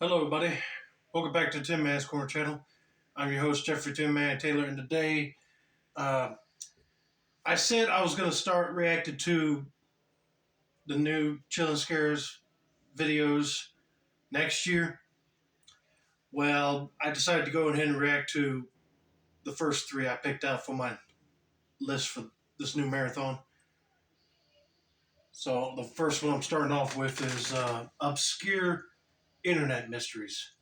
Hello, everybody. Welcome back to Tin Man's Corner channel. I'm your host, Jeffrey Tin Man Taylor, and today uh, I said I was going to start reacting to the new Chill and Scares videos next year. Well, I decided to go ahead and react to the first three I picked out for my list for this new marathon. So the first one I'm starting off with is Obscure Internet Mysteries.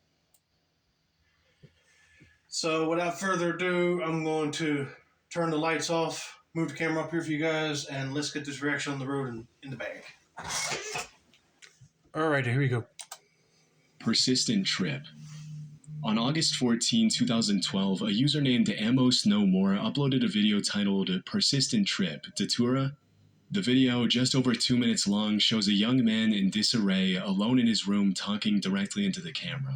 So without further ado, I'm going to turn the lights off, move the camera up here for you guys, and let's get this reaction on the road and in the bag. All right, here we go. Persistent Trip. On August 14, 2012, a user named Amos No More uploaded a video titled Persistent Trip, Datura. The video, just over 2 minutes long, shows a young man in disarray, alone in his room talking directly into the camera.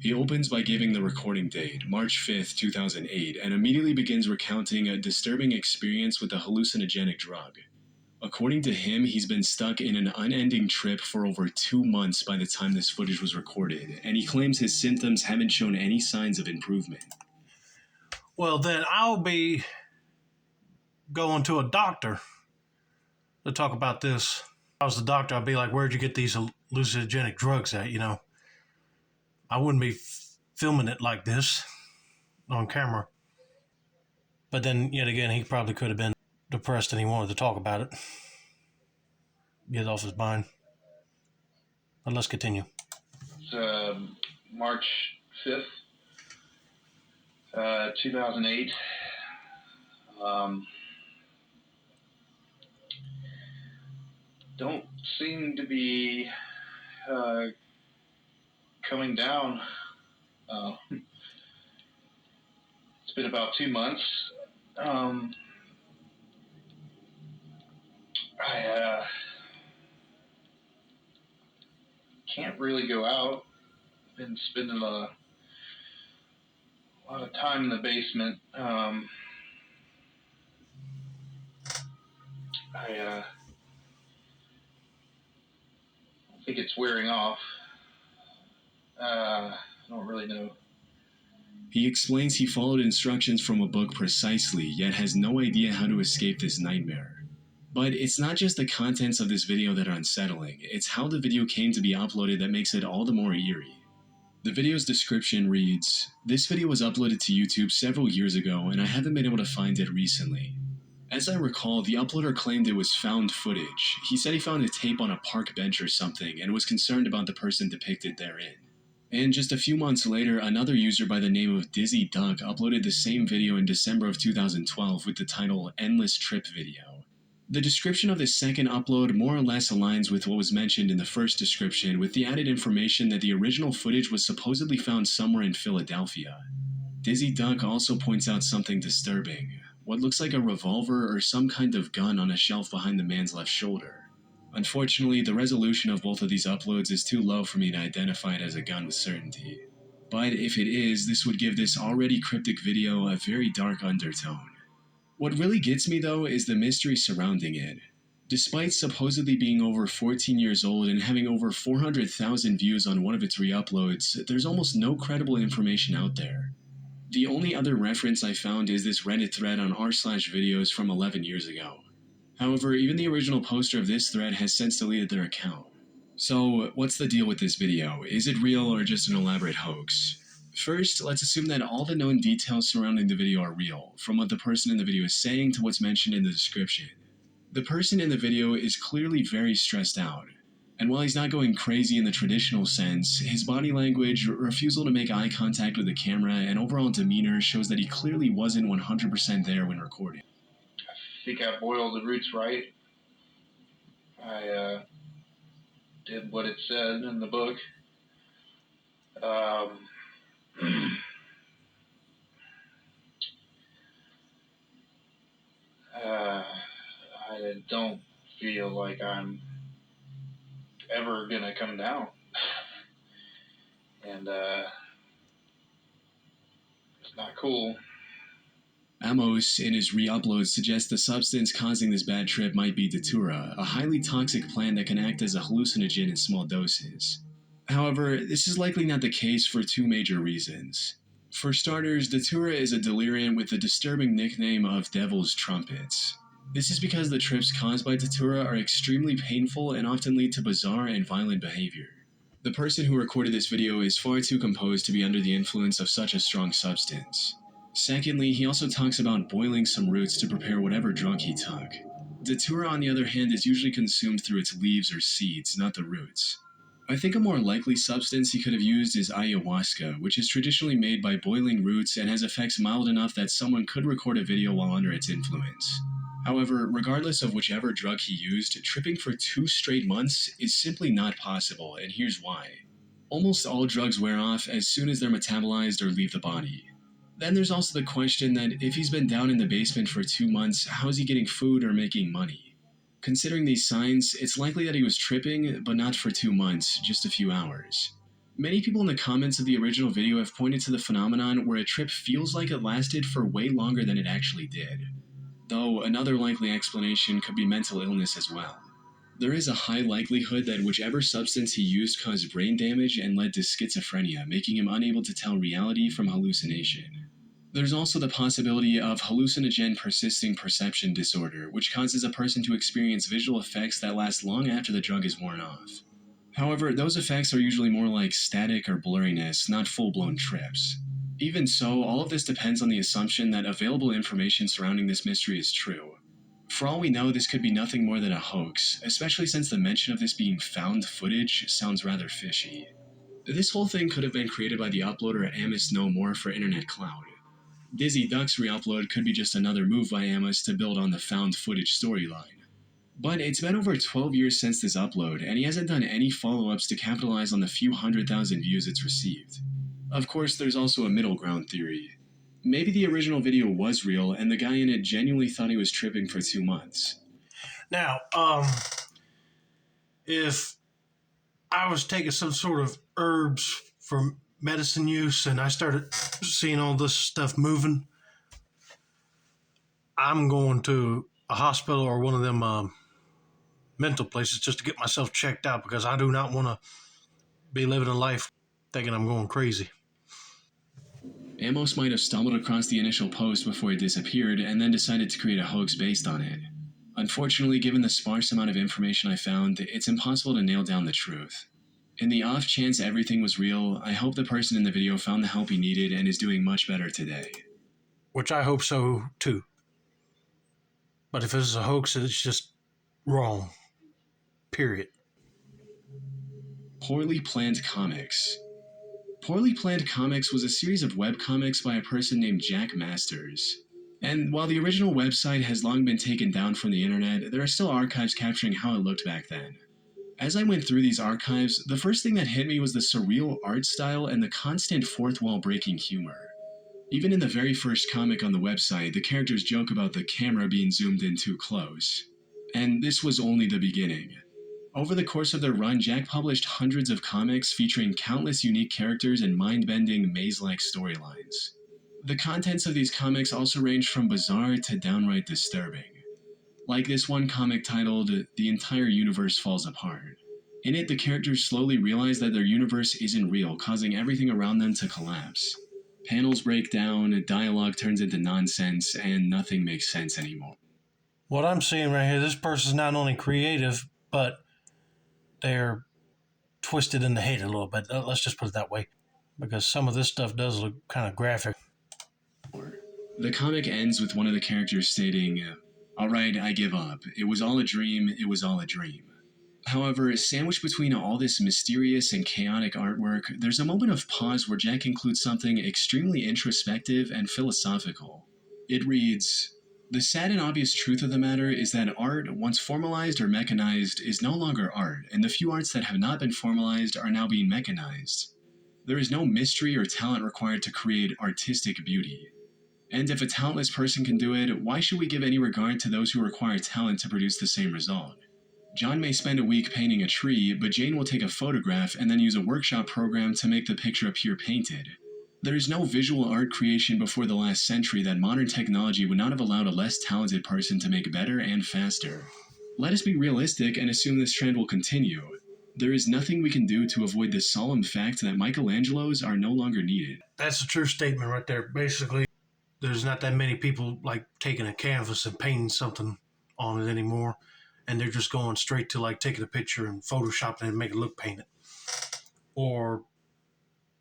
He opens by giving the recording date, March 5th, 2008, and immediately begins recounting a disturbing experience with a hallucinogenic drug. According to him, he's been stuck in an unending trip for over 2 months by the time this footage was recorded, and he claims his symptoms haven't shown any signs of improvement. Well, then I'll be going to a doctor to talk about this. If I was the doctor, I'd be like, where'd you get these hallucinogenic drugs at, I wouldn't be filming it like this on camera. But then, yet again, he probably could have been depressed and he wanted to talk about it. Get it off his mind. But let's continue. It's March 5th, 2008. Don't seem to be coming down. It's been about 2 months. I can't really go out. Been spending a lot of time in the basement. I think it's wearing off. I don't really know. He explains he followed instructions from a book precisely, yet has no idea how to escape this nightmare. But it's not just the contents of this video that are unsettling, it's how the video came to be uploaded that makes it all the more eerie. The video's description reads, "This video was uploaded to YouTube several years ago and I haven't been able to find it recently. As I recall, the uploader claimed it was found footage. He said he found a tape on a park bench or something and was concerned about the person depicted therein." And just a few months later, another user by the name of Dizzy Duck uploaded the same video in December of 2012 with the title Endless Trip Video. The description of this second upload more or less aligns with what was mentioned in the first description, with the added information that the original footage was supposedly found somewhere in Philadelphia. Dizzy Duck also points out something disturbing, what looks like a revolver or some kind of gun on a shelf behind the man's left shoulder. Unfortunately, the resolution of both of these uploads is too low for me to identify it as a gun with certainty. But if it is, this would give this already cryptic video a very dark undertone. What really gets me though is the mystery surrounding it. Despite supposedly being over 14 years old and having over 400,000 views on one of its re-uploads, there's almost no credible information out there. The only other reference I found is this Reddit thread on r/videos from 11 years ago. However, even the original poster of this thread has since deleted their account. So, what's the deal with this video? Is it real or just an elaborate hoax? First, let's assume that all the known details surrounding the video are real, from what the person in the video is saying to what's mentioned in the description. The person in the video is clearly very stressed out, and while he's not going crazy in the traditional sense, his body language, refusal to make eye contact with the camera, and overall demeanor shows that he clearly wasn't 100% there when recording. I think I boiled the roots right. I did what it said in the book. I don't feel like I'm ever gonna come down. And it's not cool. Amos, in his re-upload, suggests the substance causing this bad trip might be Datura, a highly toxic plant that can act as a hallucinogen in small doses. However, this is likely not the case for two major reasons. For starters, Datura is a delirium with the disturbing nickname of Devil's Trumpets. This is because the trips caused by Datura are extremely painful and often lead to bizarre and violent behavior. The person who recorded this video is far too composed to be under the influence of such a strong substance. Secondly, he also talks about boiling some roots to prepare whatever drug he took. Datura, on the other hand, is usually consumed through its leaves or seeds, not the roots. I think a more likely substance he could have used is ayahuasca, which is traditionally made by boiling roots and has effects mild enough that someone could record a video while under its influence. However, regardless of whichever drug he used, tripping for 2 straight months is simply not possible, and here's why. Almost all drugs wear off as soon as they're metabolized or leave the body. Then there's also the question that if he's been down in the basement for 2 months, how is he getting food or making money? Considering these signs, it's likely that he was tripping, but not for 2 months, just a few hours. Many people in the comments of the original video have pointed to the phenomenon where a trip feels like it lasted for way longer than it actually did. Though another likely explanation could be mental illness as well. There is a high likelihood that whichever substance he used caused brain damage and led to schizophrenia, making him unable to tell reality from hallucination. There's also the possibility of hallucinogen persisting perception disorder, which causes a person to experience visual effects that last long after the drug is worn off. However, those effects are usually more like static or blurriness, not full-blown trips. Even so, all of this depends on the assumption that available information surrounding this mystery is true. For all we know, this could be nothing more than a hoax, especially since the mention of this being found footage sounds rather fishy. This whole thing could have been created by the uploader Amos No More for Internet Cloud. Dizzy Duck's re-upload could be just another move by Amos to build on the found footage storyline. But it's been over 12 years since this upload, and he hasn't done any follow-ups to capitalize on the few 100,000 views it's received. Of course, there's also a middle ground theory. Maybe the original video was real, and the guy in it genuinely thought he was tripping for 2 months. Now, if I was taking some sort of herbs for medicine use and I started seeing all this stuff moving, I'm going to a hospital or one of them mental places just to get myself checked out, because I do not want to be living a life thinking I'm going crazy. Amos might have stumbled across the initial post before it disappeared and then decided to create a hoax based on it. Unfortunately, given the sparse amount of information I found, it's impossible to nail down the truth. In the off chance everything was real, I hope the person in the video found the help he needed and is doing much better today. Which I hope so too. But if it's a hoax, it's just wrong. Period. Poorly Planned Comics. Poorly Planned Comics was a series of webcomics by a person named Jack Masters. And while the original website has long been taken down from the internet, there are still archives capturing how it looked back then. As I went through these archives, the first thing that hit me was the surreal art style and the constant fourth wall breaking humor. Even in the very first comic on the website, the characters joke about the camera being zoomed in too close. And this was only the beginning. Over the course of their run, Jack published hundreds of comics featuring countless unique characters and mind-bending, maze-like storylines. The contents of these comics also ranged from bizarre to downright disturbing. Like this one comic titled, "The Entire Universe Falls Apart." In it, the characters slowly realize that their universe isn't real, causing everything around them to collapse. Panels break down, dialogue turns into nonsense, and nothing makes sense anymore. What I'm seeing right here, this person's not only creative, but they're twisted in the head a little bit. Let's just put it that way, because some of this stuff does look kind of graphic. The comic ends with one of the characters stating, "Alright, I give up. It was all a dream, it was all a dream." However, sandwiched between all this mysterious and chaotic artwork, there's a moment of pause where Jack includes something extremely introspective and philosophical. It reads, "The sad and obvious truth of the matter is that art, once formalized or mechanized, is no longer art, and the few arts that have not been formalized are now being mechanized. There is no mystery or talent required to create artistic beauty. And if a talentless person can do it, why should we give any regard to those who require talent to produce the same result? John may spend a week painting a tree, but Jane will take a photograph and then use a workshop program to make the picture appear painted. There is no visual art creation before the last century that modern technology would not have allowed a less talented person to make better and faster. Let us be realistic and assume this trend will continue. There is nothing we can do to avoid the solemn fact that Michelangelos are no longer needed. That's a true statement right there. Basically, there's not that many people like taking a canvas and painting something on it anymore, and they're just going straight to like taking a picture and photoshopping it and make it look painted, or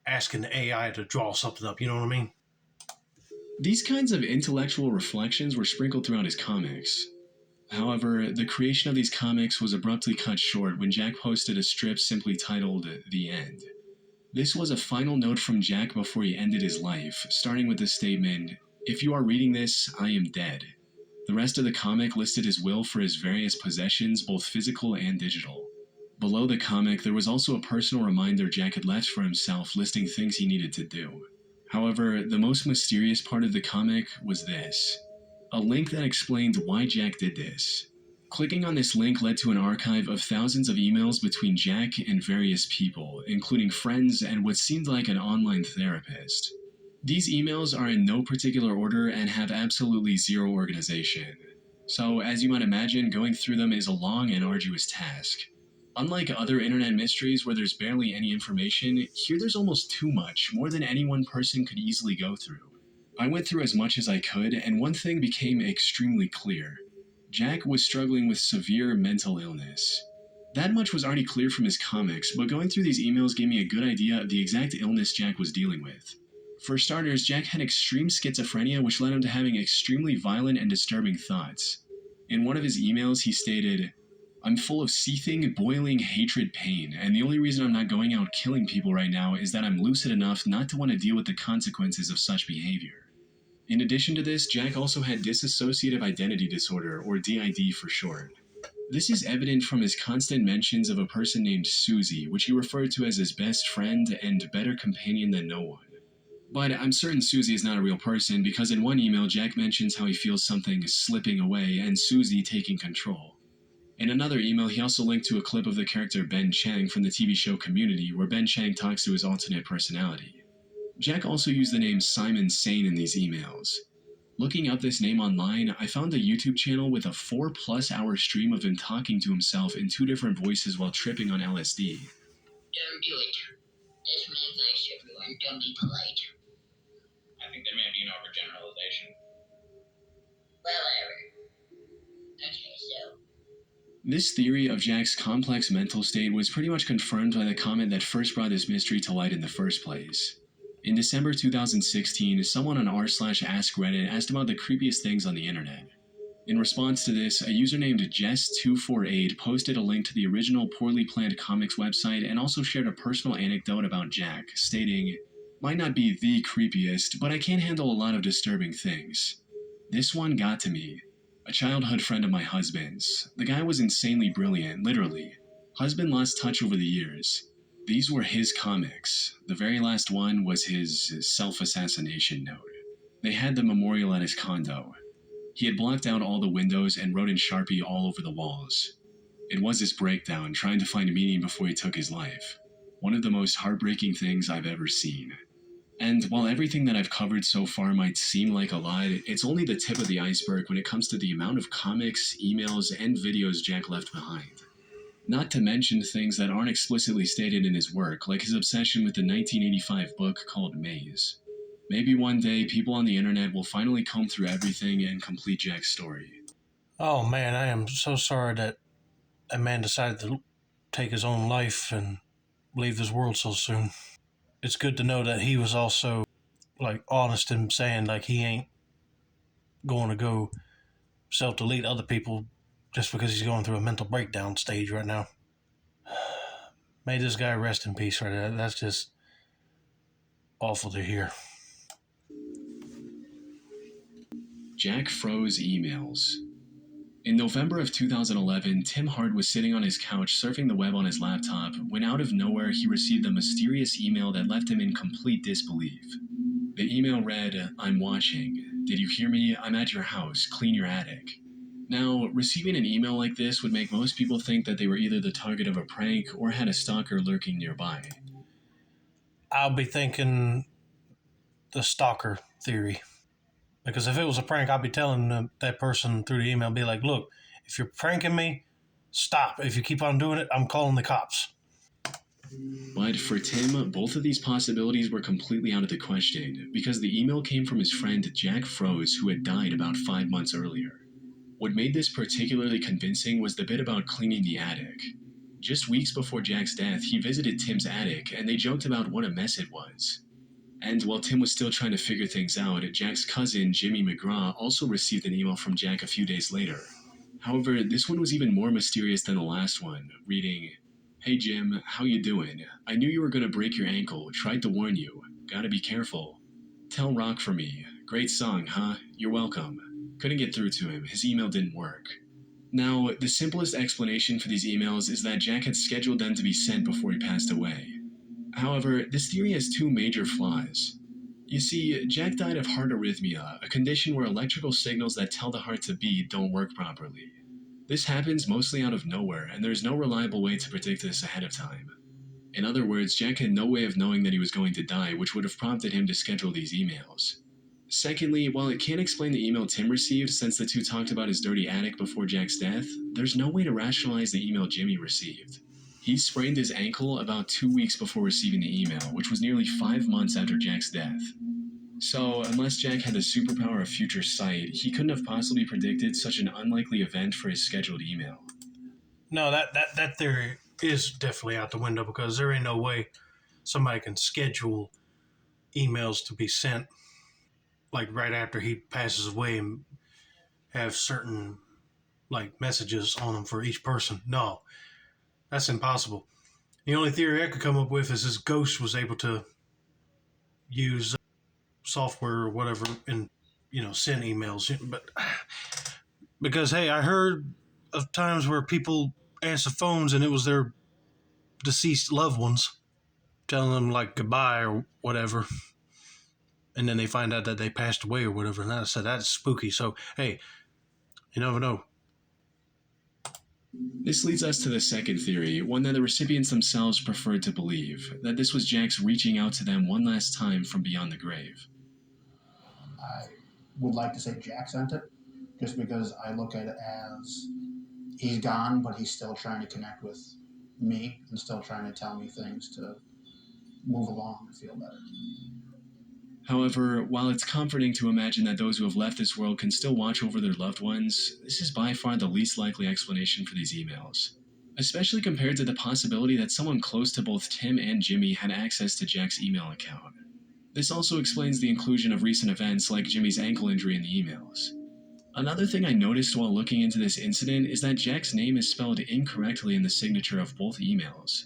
asking the AI to draw something up. You know what I mean? These kinds of intellectual reflections were sprinkled throughout his comics. However, the creation of these comics was abruptly cut short when Jack posted a strip simply titled The End. This was a final note from Jack before he ended his life, starting with the statement, "If you are reading this, I am dead." The rest of the comic listed his will for his various possessions, both physical and digital. Below the comic, there was also a personal reminder Jack had left for himself listing things he needed to do. However, the most mysterious part of the comic was this: a link that explained why Jack did this. Clicking on this link led to an archive of thousands of emails between Jack and various people, including friends and what seemed like an online therapist. These emails are in no particular order and have absolutely zero organization. So, as you might imagine, going through them is a long and arduous task. Unlike other internet mysteries where there's barely any information, here there's almost too much, more than any one person could easily go through. I went through as much as I could, and one thing became extremely clear. Jack was struggling with severe mental illness. That much was already clear from his comics, but going through these emails gave me a good idea of the exact illness Jack was dealing with. For starters, Jack had extreme schizophrenia, which led him to having extremely violent and disturbing thoughts. In one of his emails, he stated, "I'm full of seething, boiling hatred pain, and the only reason I'm not going out killing people right now is that I'm lucid enough not to want to deal with the consequences of such behavior." In addition to this, Jack also had dissociative identity disorder, or DID for short. This is evident from his constant mentions of a person named Susie, which he referred to as his best friend and better companion than no one. But I'm certain Susie is not a real person because in one email, Jack mentions how he feels something slipping away and Susie taking control. In another email, he also linked to a clip of the character Ben Chang from the TV show Community, where Ben Chang talks to his alternate personality. Jack also used the name Simon Sane in these emails. Looking up this name online, I found a YouTube channel with a 4+ hour stream of him talking to himself in 2 different voices while tripping on LSD. Don't do it. This man thanks everyone. Don't be polite. I think there may be an overgeneralization. Whatever. Okay, so. This theory of Jack's complex mental state was pretty much confirmed by the comment that first brought this mystery to light in the first place. In December 2016, someone on r/AskReddit asked about the creepiest things on the internet. In response to this, a user named Jess248 posted a link to the original Poorly Planned Comics website and also shared a personal anecdote about Jack, stating, "Might not be the creepiest, but I can't handle a lot of disturbing things. This one got to me. A childhood friend of my husband's. The guy was insanely brilliant, literally. Husband lost touch over the years. These were his comics. The very last one was his self-assassination note. They had the memorial at his condo. He had blocked out all the windows and wrote in Sharpie all over the walls. It was his breakdown, trying to find meaning before he took his life. One of the most heartbreaking things I've ever seen. And while everything that I've covered so far might seem like a lot, it's only the tip of the iceberg when it comes to the amount of comics, emails, and videos Jack left behind. Not to mention things that aren't explicitly stated in his work, like his obsession with the 1985 book called Maze. Maybe one day people on the internet will finally comb through everything and complete Jack's story. Oh man, I am so sorry that a man decided to take his own life and leave this world so soon. It's good to know that he was also like honest in saying like he ain't going to go self-delete other people just because he's going through a mental breakdown stage right now. May this guy rest in peace right there. That's just awful to hear. Jack froze emails. In November of 2011, Tim Hart was sitting on his couch surfing the web on his laptop when out of nowhere he received a mysterious email that left him in complete disbelief. The email read, "I'm watching. Did you hear me? I'm at your house. Clean your attic." Now, receiving an email like this would make most people think that they were either the target of a prank or had a stalker lurking nearby. I'll be thinking the stalker theory. Because if it was a prank, I'd be telling that person through the email, be like, look, if you're pranking me, stop. If you keep on doing it, I'm calling the cops. But for Tim, both of these possibilities were completely out of the question because the email came from his friend Jack Froese, who had died about 5 months earlier. What made this particularly convincing was the bit about cleaning the attic. Just weeks before Jack's death, he visited Tim's attic and they joked about what a mess it was. And while Tim was still trying to figure things out, Jack's cousin, Jimmy McGraw, also received an email from Jack a few days later. However, this one was even more mysterious than the last one, reading, "Hey Jim, how you doing? I knew you were gonna break your ankle, tried to warn you. Gotta be careful. Tell Rock for me. Great song, huh? You're welcome." Couldn't get through to him, his email didn't work. Now, the simplest explanation for these emails is that Jack had scheduled them to be sent before he passed away. However, this theory has two major flaws. You see, Jack died of heart arrhythmia, a condition where electrical signals that tell the heart to beat don't work properly. This happens mostly out of nowhere, and there's no reliable way to predict this ahead of time. In other words, Jack had no way of knowing that he was going to die, which would have prompted him to schedule these emails. Secondly, while it can't explain the email Tim received since the two talked about his dirty attic before Jack's death, there's no way to rationalize the email Jimmy received. He sprained his ankle about 2 weeks before receiving the email, which was nearly 5 months after Jack's death. So, unless Jack had the superpower of future sight, he couldn't have possibly predicted such an unlikely event for his scheduled email. No, that theory is definitely out the window because there ain't no way somebody can schedule emails to be sent like right after he passes away and have certain like messages on them for each person. No, that's impossible. The only theory I could come up with is his ghost was able to use software or whatever and send emails. But because hey, I heard of times where people answer phones and it was their deceased loved ones telling them like goodbye or whatever, and then they find out that they passed away or whatever. And I said that's spooky. So hey, you never know. This leads us to the second theory, one that the recipients themselves preferred to believe, that this was Jack's reaching out to them one last time from beyond the grave. I would like to say Jack sent it, just because I look at it as he's gone, but he's still trying to connect with me and still trying to tell me things to move along and feel better. However, while it's comforting to imagine that those who have left this world can still watch over their loved ones, this is by far the least likely explanation for these emails, especially compared to the possibility that someone close to both Tim and Jimmy had access to Jack's email account. This also explains the inclusion of recent events like Jimmy's ankle injury in the emails. Another thing I noticed while looking into this incident is that Jack's name is spelled incorrectly in the signature of both emails.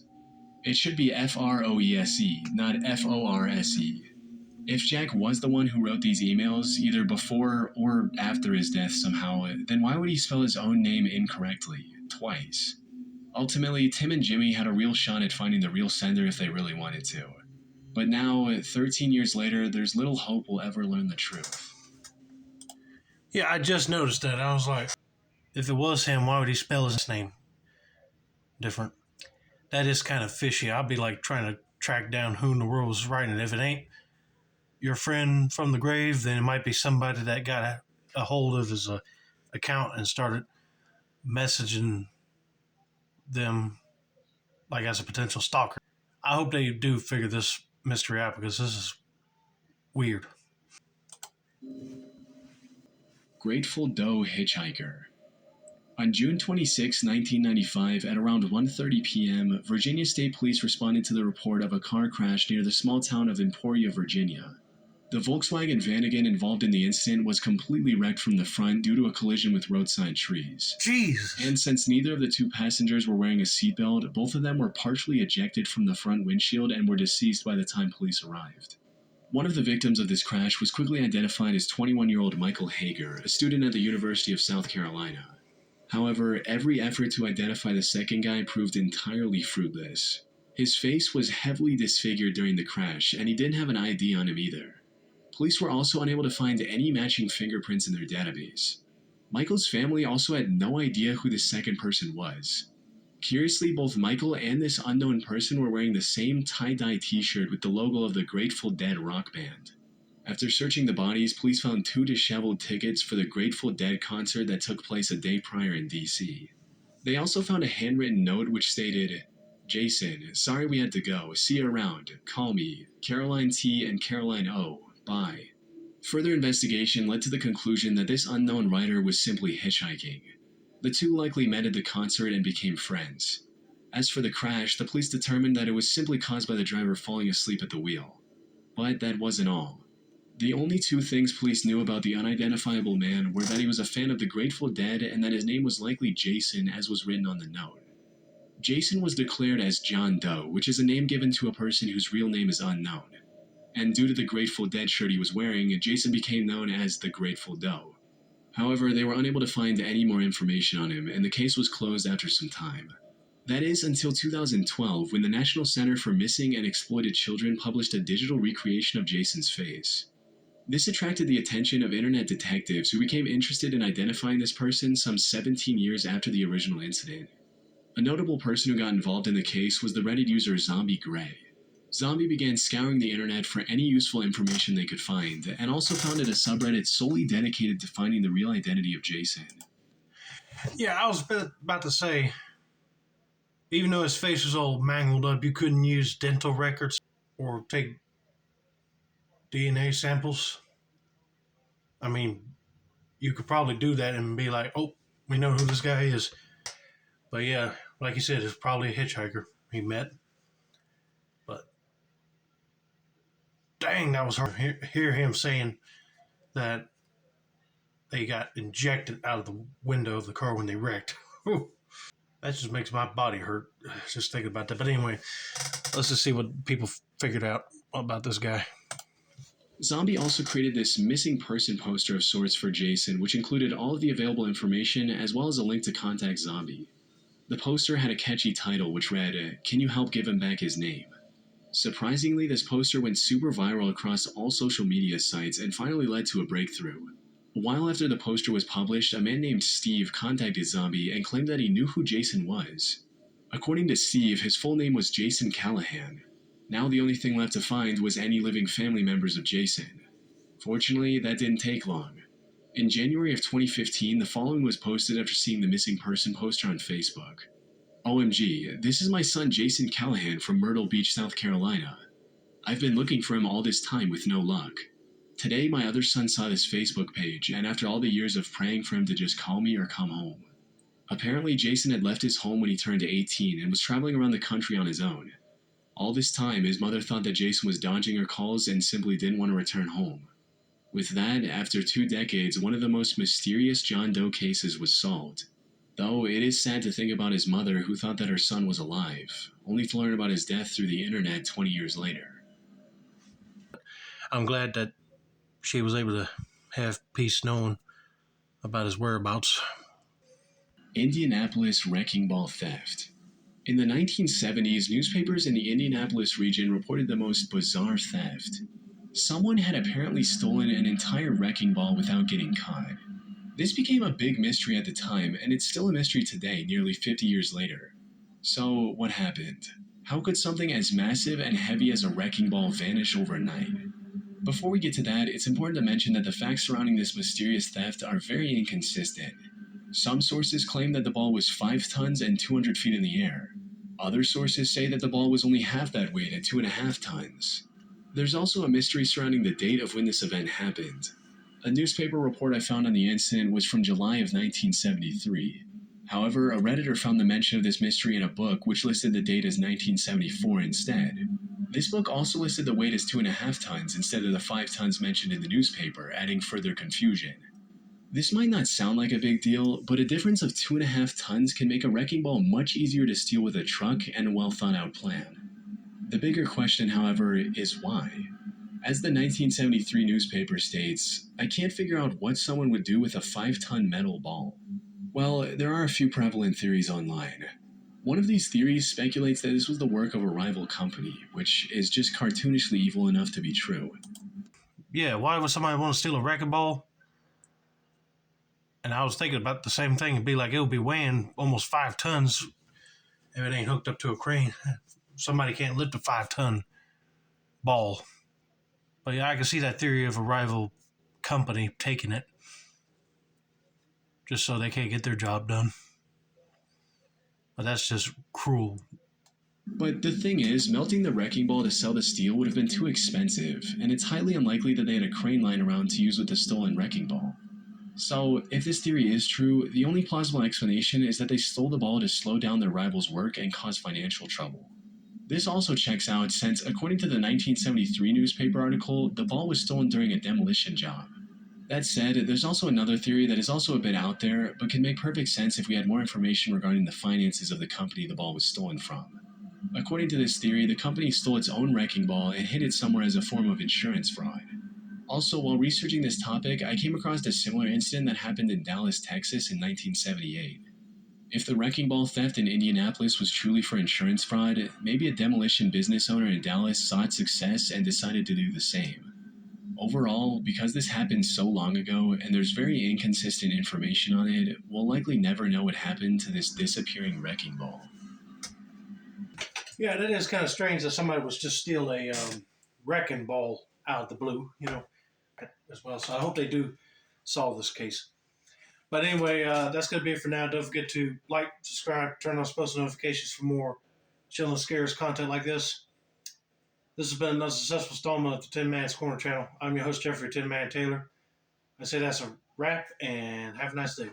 It should be F-R-O-E-S-E, not F-O-R-S-E. If Jack was the one who wrote these emails, either before or after his death somehow, then why would he spell his own name incorrectly, twice? Ultimately, Tim and Jimmy had a real shot at finding the real sender if they really wanted to. But now, 13 years later, there's little hope we'll ever learn the truth. Yeah, I just noticed that. I was like, if it was him, why would he spell his name different? That is kind of fishy. I'll be like trying to track down who in the world was writing it. If it ain't your friend from the grave, then it might be somebody that got a hold of his account and started messaging them like as a potential stalker. I hope they do figure this mystery out because this is weird. Grateful Doe Hitchhiker. On June 26, 1995, at around 1:30 p.m., Virginia State Police responded to the report of a car crash near the small town of Emporia, Virginia. The Volkswagen Vanagon involved in the incident was completely wrecked from the front due to a collision with roadside trees. Jesus. And since neither of the two passengers were wearing a seatbelt, both of them were partially ejected from the front windshield and were deceased by the time police arrived. One of the victims of this crash was quickly identified as 21-year-old Michael Hager, a student at the University of South Carolina. However, every effort to identify the second guy proved entirely fruitless. His face was heavily disfigured during the crash, and he didn't have an ID on him either. Police were also unable to find any matching fingerprints in their database. Michael's family also had no idea who the second person was. Curiously, both Michael and this unknown person were wearing the same tie-dye t-shirt with the logo of the Grateful Dead rock band. After searching the bodies, police found 2 disheveled tickets for the Grateful Dead concert that took place a day prior in D.C. They also found a handwritten note which stated, Jason, sorry we had to go. See you around. Call me. Caroline T and Caroline O. Bye. Further investigation led to the conclusion that this unknown writer was simply hitchhiking. The two likely met at the concert and became friends. As for the crash, the police determined that it was simply caused by the driver falling asleep at the wheel. But that wasn't all. The only two things police knew about the unidentifiable man were that he was a fan of the Grateful Dead and that his name was likely Jason, as was written on the note. Jason was declared as John Doe, which is a name given to a person whose real name is unknown. And due to the Grateful Dead shirt he was wearing, Jason became known as the Grateful Doe. However, they were unable to find any more information on him, and the case was closed after some time. That is, until 2012, when the National Center for Missing and Exploited Children published a digital recreation of Jason's face. This attracted the attention of internet detectives who became interested in identifying this person some 17 years after the original incident. A notable person who got involved in the case was the Reddit user Zombie Gray. Zombie began scouring the internet for any useful information they could find, and also founded a subreddit solely dedicated to finding the real identity of Jason. Yeah, I was about to say, even though his face was all mangled up, you couldn't use dental records or take DNA samples. I mean, you could probably do that and be like, oh, we know who this guy is. But yeah, like you said, it's probably a hitchhiker he met. But dang, that was hard to hear him saying that they got injected out of the window of the car when they wrecked. Whew. That just makes my body hurt just thinking about that. But anyway, let's just see what people figured out about this guy. Zombie also created this missing person poster of sorts for Jason, which included all of the available information as well as a link to contact Zombie. The poster had a catchy title which read, "Can you help give him back his name?" Surprisingly, this poster went super viral across all social media sites and finally led to a breakthrough. A while after the poster was published, a man named Steve contacted Zombie and claimed that he knew who Jason was. According to Steve, his full name was Jason Callahan. Now the only thing left to find was any living family members of Jason. Fortunately, that didn't take long. In January of 2015, the following was posted after seeing the missing person poster on Facebook. OMG, this is my son Jason Callahan from Myrtle Beach, South Carolina. I've been looking for him all this time with no luck. Today, my other son saw this Facebook page, and after all the years of praying for him to just call me or come home. Apparently, Jason had left his home when he turned 18 and was traveling around the country on his own. All this time, his mother thought that Jason was dodging her calls and simply didn't want to return home. With that, after 2 decades, one of the most mysterious John Doe cases was solved. Though it is sad to think about his mother, who thought that her son was alive, only to learn about his death through the internet 20 years later. I'm glad that she was able to have peace knowing about his whereabouts. Indianapolis Wrecking Ball Theft. In the 1970s, newspapers in the Indianapolis region reported the most bizarre theft. Someone had apparently stolen an entire wrecking ball without getting caught. This became a big mystery at the time, and it's still a mystery today, nearly 50 years later. So, what happened? How could something as massive and heavy as a wrecking ball vanish overnight? Before we get to that, it's important to mention that the facts surrounding this mysterious theft are very inconsistent. Some sources claim that the ball was 5 tons and 200 feet in the air. Other sources say that the ball was only half that weight at 2.5 tons. There's also a mystery surrounding the date of when this event happened. A newspaper report I found on the incident was from July of 1973. However, a Redditor found the mention of this mystery in a book which listed the date as 1974 instead. This book also listed the weight as 2.5 tons instead of the 5 tons mentioned in the newspaper, adding further confusion. This might not sound like a big deal, but a difference of 2.5 tons can make a wrecking ball much easier to steal with a truck and a well-thought-out plan. The bigger question, however, is why? As the 1973 newspaper states, I can't figure out what someone would do with a 5-ton metal ball. Well, there are a few prevalent theories online. One of these theories speculates that this was the work of a rival company, which is just cartoonishly evil enough to be true. Yeah, why would somebody want to steal a wrecking ball? And I was thinking about the same thing. It'd be like, it'll be weighing almost 5 tons if it ain't hooked up to a crane. Somebody can't lift a 5-ton ball. But yeah, I can see that theory of a rival company taking it just so they can't get their job done. But that's just cruel. But the thing is, melting the wrecking ball to sell the steel would have been too expensive, and it's highly unlikely that they had a crane lying around to use with the stolen wrecking ball. So, if this theory is true, the only plausible explanation is that they stole the ball to slow down their rivals' work and cause financial trouble. This also checks out since, according to the 1973 newspaper article, the ball was stolen during a demolition job. That said, there's also another theory that is also a bit out there, but can make perfect sense if we had more information regarding the finances of the company the ball was stolen from. According to this theory, the company stole its own wrecking ball and hid it somewhere as a form of insurance fraud. Also, while researching this topic, I came across a similar incident that happened in Dallas, Texas in 1978. If the wrecking ball theft in Indianapolis was truly for insurance fraud, maybe a demolition business owner in Dallas saw its success and decided to do the same. Overall, because this happened so long ago and there's very inconsistent information on it, we'll likely never know what happened to this disappearing wrecking ball. Yeah, that is kind of strange that somebody was just steal a wrecking ball out of the blue, as well. So I hope they do solve this case. But anyway, that's going to be it for now. Don't forget to like, subscribe, turn on post notifications for more Chillin' Scares content like this. This has been another successful installment of the Tin Man's Corner channel. I'm your host, Jeffrey Tin Man Taylor. I say that's a wrap, and have a nice day.